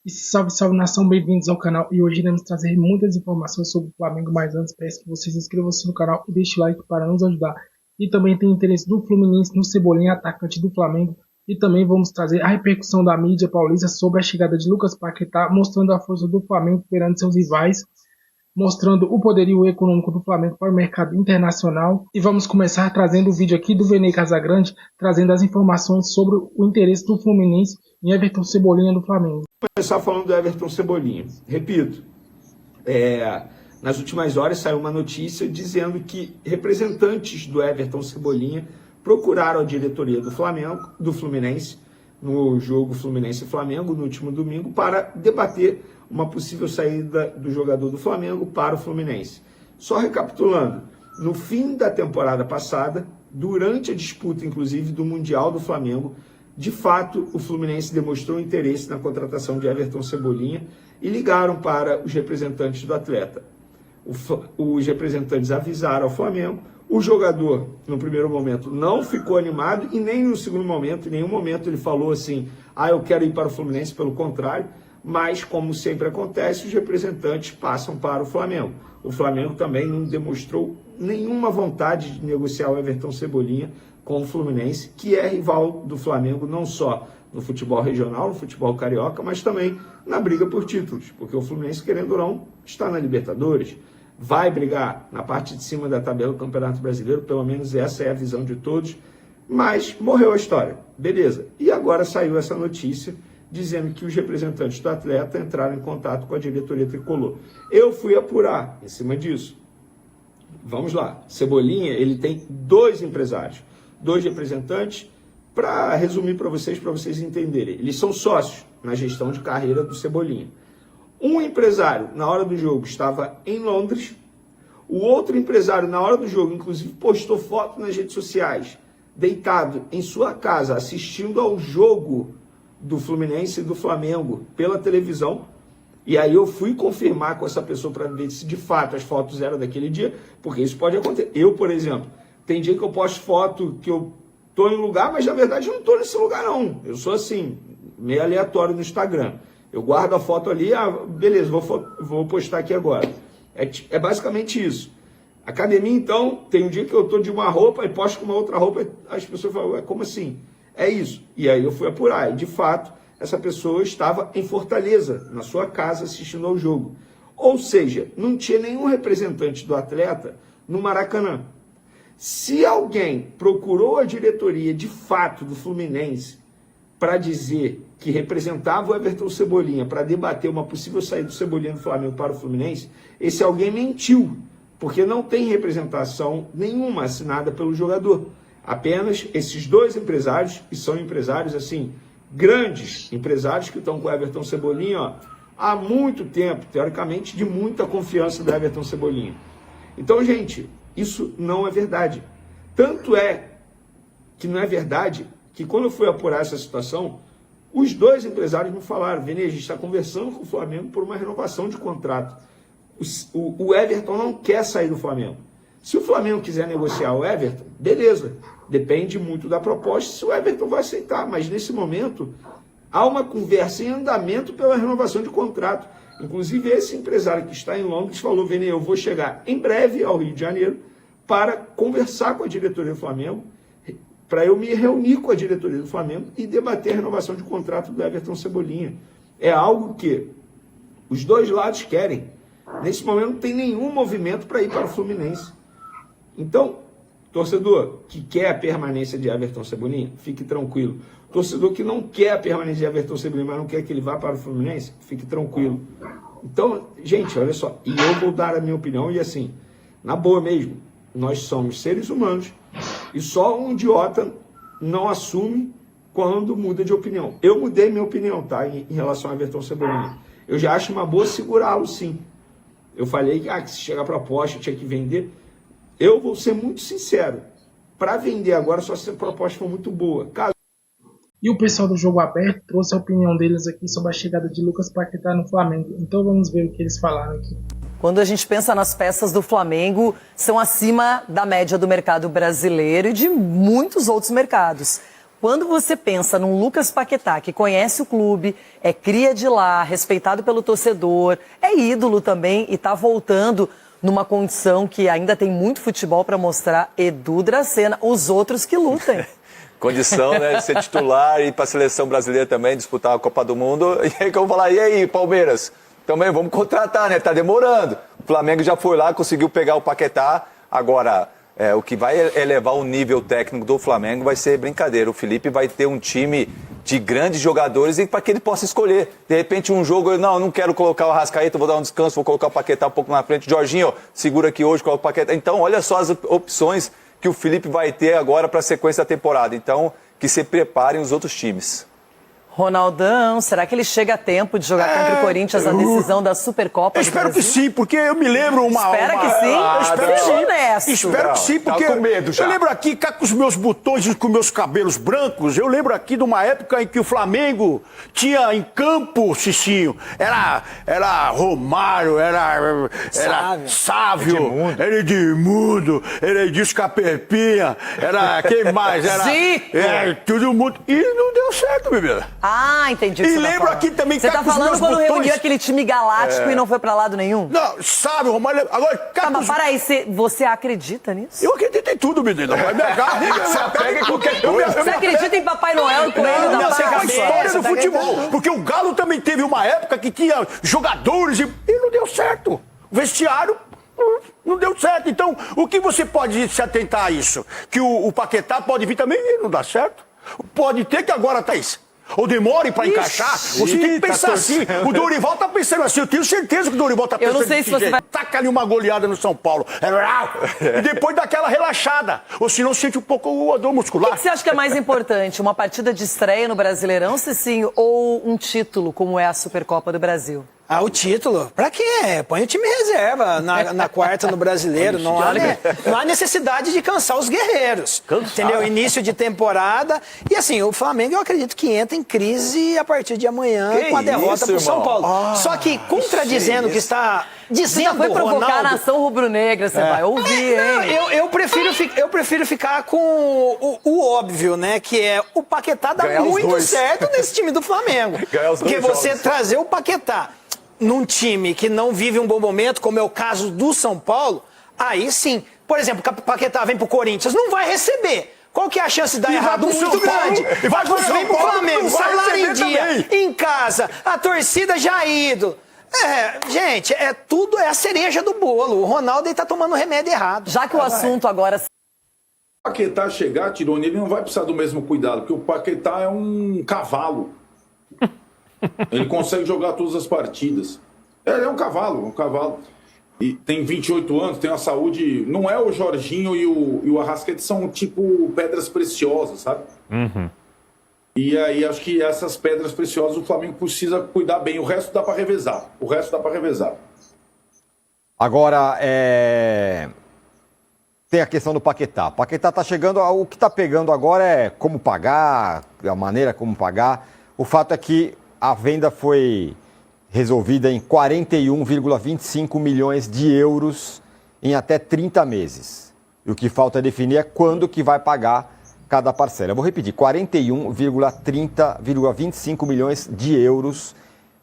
E salve, salve nação, bem-vindos ao canal. E hoje iremos trazer muitas informações sobre o Flamengo, mas antes peço que vocês inscrevam-se no canal e deixem o like para nos ajudar. E também tem interesse do Fluminense no Cebolinha, atacante do Flamengo. E também vamos trazer a repercussão da mídia paulista sobre a chegada de Lucas Paquetá, mostrando a força do Flamengo perante seus rivais, mostrando o poderio econômico do Flamengo para o mercado internacional. E vamos começar trazendo o vídeo aqui do Venei Casagrande, trazendo as informações sobre o interesse do Fluminense em Everton Cebolinha do Flamengo. Começar falando do Everton Cebolinha. Repito, nas últimas horas saiu uma notícia dizendo que representantes do Everton Cebolinha procuraram a diretoria do Fluminense, no jogo Fluminense e Flamengo, no último domingo, para debater uma possível saída do jogador do Flamengo para o Fluminense. Só recapitulando, no fim da temporada passada, durante a disputa, inclusive, do Mundial do Flamengo, de fato, o Fluminense demonstrou interesse na contratação de Everton Cebolinha e ligaram para os representantes do atleta. Os representantes avisaram ao Flamengo, o jogador, no primeiro momento, não ficou animado e nem no segundo momento, em nenhum momento ele falou assim, eu quero ir para o Fluminense, pelo contrário, mas, como sempre acontece, os representantes passam para o Flamengo. O Flamengo também não demonstrou nenhuma vontade de negociar o Everton Cebolinha com o Fluminense, que é rival do Flamengo não só no futebol regional, no futebol carioca, mas também na briga por títulos, porque o Fluminense, querendo ou não, está na Libertadores, vai brigar na parte de cima da tabela do Campeonato Brasileiro, pelo menos essa é a visão de todos, mas morreu a história, beleza. E agora saiu essa notícia dizendo que os representantes do atleta entraram em contato com a diretoria tricolor. Eu fui apurar em cima disso. Vamos lá, Cebolinha, ele tem dois empresários, dois representantes, para resumir para vocês entenderem. Eles são sócios na gestão de carreira do Cebolinha. Um empresário, na hora do jogo, estava em Londres. O outro empresário, na hora do jogo, inclusive, postou foto nas redes sociais, deitado em sua casa, assistindo ao jogo do Fluminense e do Flamengo pela televisão. E aí eu fui confirmar com essa pessoa para ver se de fato as fotos eram daquele dia, porque isso pode acontecer. Eu, por exemplo, tem dia que eu posto foto que eu estou em um lugar, mas na verdade eu não estou nesse lugar não. Eu sou assim, meio aleatório no Instagram. Eu guardo a foto ali, beleza, vou postar aqui agora. É basicamente isso. Academia, então, tem um dia que eu estou de uma roupa e posto com uma outra roupa, as pessoas falam, como assim? É isso. E aí eu fui apurar. E, de fato, essa pessoa estava em Fortaleza, na sua casa, assistindo ao jogo. Ou seja, não tinha nenhum representante do atleta no Maracanã. Se alguém procurou a diretoria, de fato, do Fluminense, para dizer que representava o Everton Cebolinha para debater uma possível saída do Cebolinha do Flamengo para o Fluminense, esse alguém mentiu, porque não tem representação nenhuma assinada pelo jogador. Apenas esses dois empresários, que são empresários assim, grandes empresários que estão com o Everton Cebolinha há muito tempo, teoricamente de muita confiança do Everton Cebolinha. Então, gente, isso não é verdade. Tanto é que não é verdade que quando eu fui apurar essa situação, os dois empresários me falaram, Venei, a gente está conversando com o Flamengo por uma renovação de contrato. O Everton não quer sair do Flamengo. Se o Flamengo quiser negociar o Everton, beleza, depende muito da proposta, se o Everton vai aceitar, mas nesse momento há uma conversa em andamento pela renovação de contrato. Inclusive esse empresário que está em Londres falou, Venei, eu vou chegar em breve ao Rio de Janeiro para conversar com a diretoria do Flamengo, para eu me reunir com a diretoria do Flamengo e debater a renovação de contrato do Everton Cebolinha. É algo que os dois lados querem. Nesse momento não tem nenhum movimento para ir para o Fluminense. Então, torcedor que quer a permanência de Everton Cebolinha, fique tranquilo. Torcedor que não quer a permanência de Everton Cebolinha, mas não quer que ele vá para o Fluminense, fique tranquilo. Então, gente, olha só, e eu vou dar a minha opinião, e assim, na boa mesmo, nós somos seres humanos, e só um idiota não assume quando muda de opinião. Eu mudei minha opinião, tá, em relação a Everton Cebolinha. Eu já acho uma boa segurá-lo, sim. Eu falei que se chegar a proposta, tinha que vender. Eu vou ser muito sincero. Para vender agora, só se a proposta for muito boa. Caso... E o pessoal do Jogo Aberto trouxe a opinião deles aqui sobre a chegada de Lucas Paquetá no Flamengo. Então vamos ver o que eles falaram aqui. Quando a gente pensa nas peças do Flamengo, são acima da média do mercado brasileiro e de muitos outros mercados. Quando você pensa num Lucas Paquetá, que conhece o clube, é cria de lá, respeitado pelo torcedor, é ídolo também e tá voltando numa condição que ainda tem muito futebol para mostrar, Edu Dracena, os outros que lutem. Condição, né, de ser titular e ir para a seleção brasileira também, disputar a Copa do Mundo. E aí que eu vou falar, e aí, Palmeiras? Também vamos contratar, né? Tá demorando. O Flamengo já foi lá, conseguiu pegar o Paquetá. Agora, o que vai elevar o nível técnico do Flamengo vai ser brincadeira. O Felipe vai ter um time de grandes jogadores e para que ele possa escolher. De repente, um jogo, eu não quero colocar o Arrascaeta, vou dar um descanso, vou colocar o Paquetá um pouco na frente. Jorginho, segura aqui hoje, coloca o Paquetá. Então, olha só as opções que o Felipe vai ter agora para a sequência da temporada. Então, que se preparem os outros times. Ronaldão, será que ele chega a tempo de jogar contra o Corinthians a decisão da Supercopa do Espero Brasil? que sim, porque eu me lembro Espera que sim? Eu espero que sim. Honesto. Espero que sim, porque Tá com medo já. eu lembro aqui, cá com os meus botões e com meus cabelos brancos, eu lembro aqui de uma época em que o Flamengo tinha em campo, Cicinho, era Romário, era Sávio, era Edmundo, era Edilson Capepinha, era quem mais? Era Zico. todo mundo. E não deu certo, bebê. Ah, entendi o que E você tá lembro falando. aqui também, Você cá tá com os falando meus quando botões. reuniu aquele time galáctico e não foi pra lado nenhum? Não, sabe, Romário. Agora, cá Tá, com mas os... para aí, você acredita nisso? Eu acredito em tudo, menino. Você apega em qualquer coisa. Você acredita em Papai Noel e Coelho da Não, essa é a Páscoa? história do Tá futebol. acreditando? Porque o Galo também teve uma época que tinha jogadores e não deu certo. O vestiário não deu certo. Então, o que você pode se atentar a isso? Que o Paquetá pode vir também e não dá certo? Pode ter que agora, Thaís, ou demore para encaixar, você tem que pensar assim. O Dorival tá pensando assim, eu tenho certeza que o Dorival tá pensando não sei se você vai... Taca ali uma goleada no São Paulo. E depois dá aquela relaxada. Ou se não, sente um pouco o odor muscular. O que você acha que é mais importante? Uma partida de estreia no Brasileirão, Cicinho, ou um título, como é a Supercopa do Brasil? Ah, o título? Pra quê? Põe o time reserva na quarta no Brasileiro. Não há necessidade de cansar os guerreiros. Entendeu? Início de temporada. E assim, o Flamengo eu acredito que entra em crise a partir de amanhã com a derrota pro São Paulo. Só que contradizendo o que está Você dizendo já foi o provocar Ronaldo... a nação rubro-negra, você vai ouvir, hein? Eu prefiro ficar com o óbvio, né? Que é o Paquetá dá Ganhar os muito dois. certo nesse time do Flamengo. Ganhar os dois Porque você jogos. trazer o Paquetá num time que não vive um bom momento, como é o caso do São Paulo, aí sim. Por exemplo, o Paquetá vem pro Corinthians, não vai receber. Qual que é a chance de dar errado? vai pro Muito São Paulo, grande. e vai pro Agora São vem pro Paulo, Flamengo, não vai salário em receber dia, também. em casa, a torcida já ídolo. Gente, tudo é a cereja do bolo. O Ronaldo aí tá tomando remédio errado. Já que o assunto agora... O Paquetá chegar, Tirone, ele não vai precisar do mesmo cuidado, porque o Paquetá é um cavalo. Ele consegue jogar todas as partidas. Ele é um cavalo. E tem 28 anos, tem uma saúde... Não é o Jorginho e o Arrascaeta, são tipo pedras preciosas, sabe? E aí acho que essas pedras preciosas o Flamengo precisa cuidar bem. O resto dá para revezar. Agora, tem a questão do Paquetá. O Paquetá está chegando, o que está pegando agora é como pagar, a maneira como pagar. O fato é que a venda foi resolvida em 41,25 milhões de euros em até 30 meses. E o que falta definir é quando que vai pagar cada parcela. Eu vou repetir, 41,25 milhões de euros,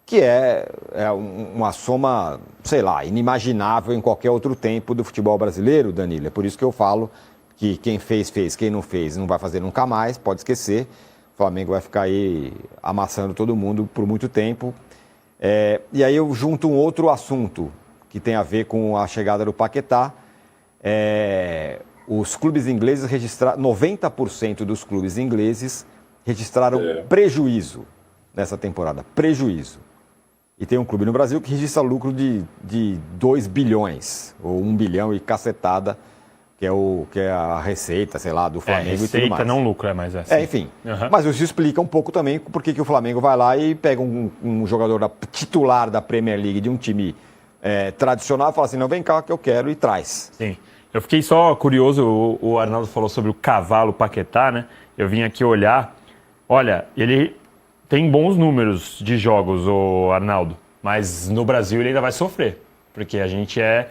que é uma soma, sei lá, inimaginável em qualquer outro tempo do futebol brasileiro, Danilo. É por isso que eu falo que quem fez, quem não fez, não vai fazer nunca mais, pode esquecer. O Flamengo vai ficar aí amassando todo mundo por muito tempo. E aí eu junto um outro assunto que tem a ver com a chegada do Paquetá. Os clubes ingleses registraram, 90% dos clubes ingleses registraram prejuízo nessa temporada, prejuízo. E tem um clube no Brasil que registra lucro de 2 bilhões, ou 1 bilhão e cacetada, que é a receita, sei lá, do Flamengo e tudo mais. Receita, não lucro, mas é assim. Enfim. Mas isso explica um pouco também por que o Flamengo vai lá e pega um jogador titular da Premier League de um time tradicional e fala assim, não, vem cá que eu quero, e traz. Sim. Eu fiquei só curioso, o Arnaldo falou sobre o cavalo Paquetá, né? Eu vim aqui olhar. Olha, ele tem bons números de jogos, o Arnaldo, mas no Brasil ele ainda vai sofrer, porque a gente é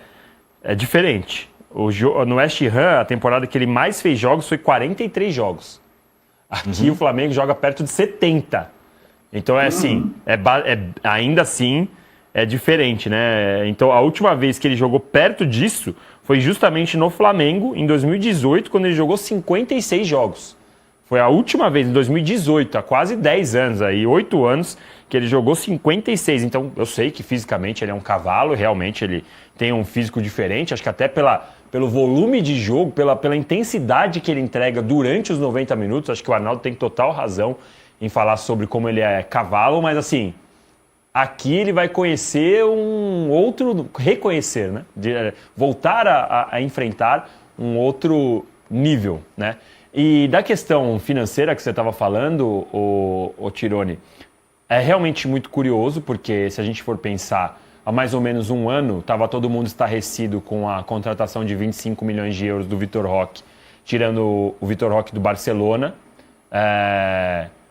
diferente. No West Ham, a temporada que ele mais fez jogos foi 43 jogos. Aqui o Flamengo joga perto de 70. Então é assim, ainda assim é diferente, né? Então a última vez que ele jogou perto disso foi justamente no Flamengo, em 2018, quando ele jogou 56 jogos. Foi a última vez, em 2018, há quase 10 anos, aí, 8 anos, que ele jogou 56. Então, eu sei que fisicamente ele é um cavalo, realmente ele tem um físico diferente, acho que até pelo volume de jogo, pela intensidade que ele entrega durante os 90 minutos, acho que o Arnaldo tem total razão em falar sobre como ele é cavalo, mas assim, aqui ele vai conhecer um outro, reconhecer, né? Voltar a enfrentar um outro nível, né? E da questão financeira que você estava falando, o Tironi, é realmente muito curioso, porque se a gente for pensar, há mais ou menos um ano, estava todo mundo estarrecido com a contratação de 25 milhões de euros do Vitor Roque, tirando o Vitor Roque do Barcelona.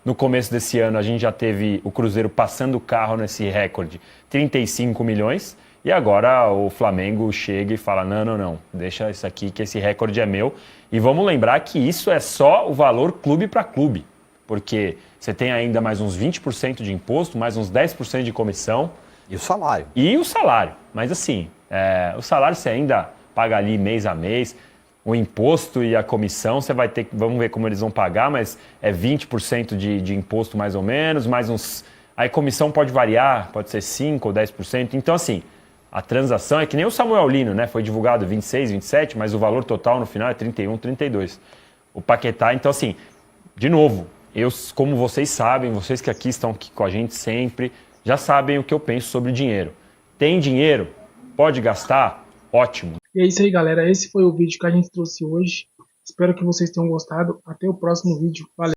No começo desse ano, a gente já teve o Cruzeiro passando o carro nesse recorde, 35 milhões, e agora o Flamengo chega e fala, não, deixa isso aqui que esse recorde é meu. E vamos lembrar que isso é só o valor clube para clube, porque você tem ainda mais uns 20% de imposto, mais uns 10% de comissão. E o salário. E o salário. Mas assim, o salário você ainda paga ali mês a mês. O imposto e a comissão, você vai ter que... Vamos ver como eles vão pagar, mas é 20% de imposto mais ou menos, mais uns... Aí a comissão pode variar, pode ser 5% ou 10%. Então assim, a transação é que nem o Samuel Lino, né? Foi divulgado 26, 27, mas o valor total no final é 31, 32. O Paquetá, então assim, de novo, como vocês sabem, vocês que aqui estão aqui com a gente sempre, já sabem o que eu penso sobre dinheiro. Tem dinheiro? Pode gastar? Ótimo. E é isso aí, galera. Esse foi o vídeo que a gente trouxe hoje. Espero que vocês tenham gostado. Até o próximo vídeo. Valeu!